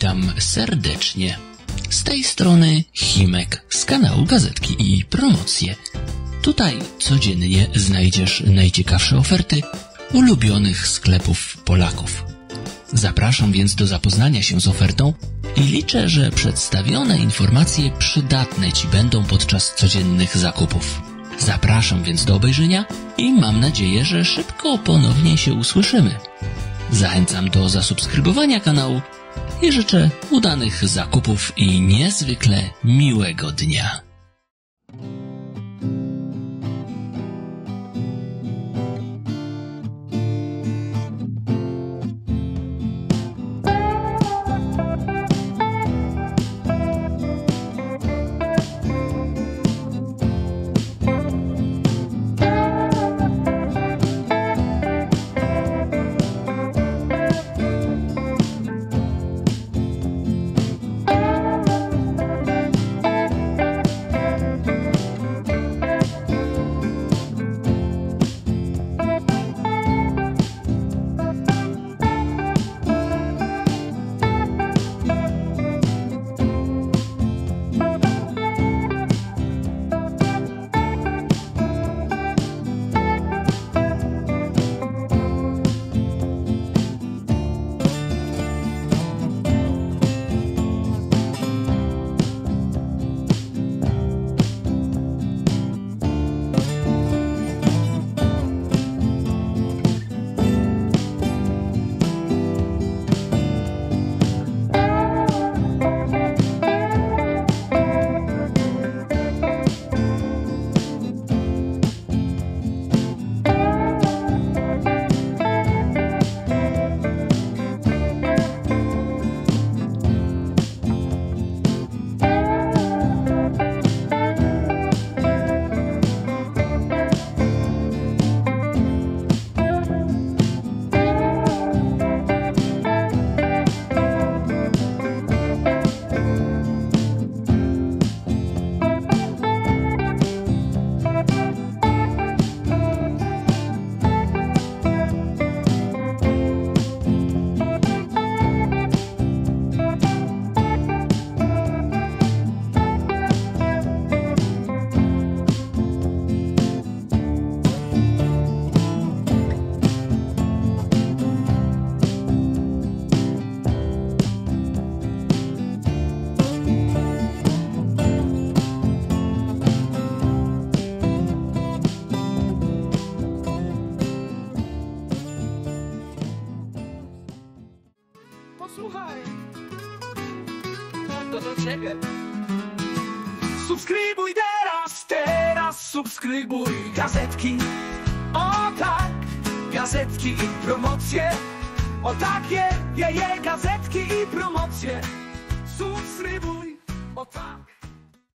Witam serdecznie. Z tej strony Himek z kanału Gazetki i Promocje. Tutaj codziennie znajdziesz najciekawsze oferty ulubionych sklepów Polaków. Zapraszam więc do zapoznania się z ofertą i liczę, że przedstawione informacje przydatne Ci będą podczas codziennych zakupów. Zapraszam więc do obejrzenia i mam nadzieję, że szybko ponownie się usłyszymy. Zachęcam do zasubskrybowania kanału i życzę udanych zakupów i niezwykle miłego dnia. Posłuchaj, to do ciebie. Subskrybuj teraz subskrybuj gazetki. O tak, gazetki i promocje. O takie, gazetki i promocje. Subskrybuj, o tak.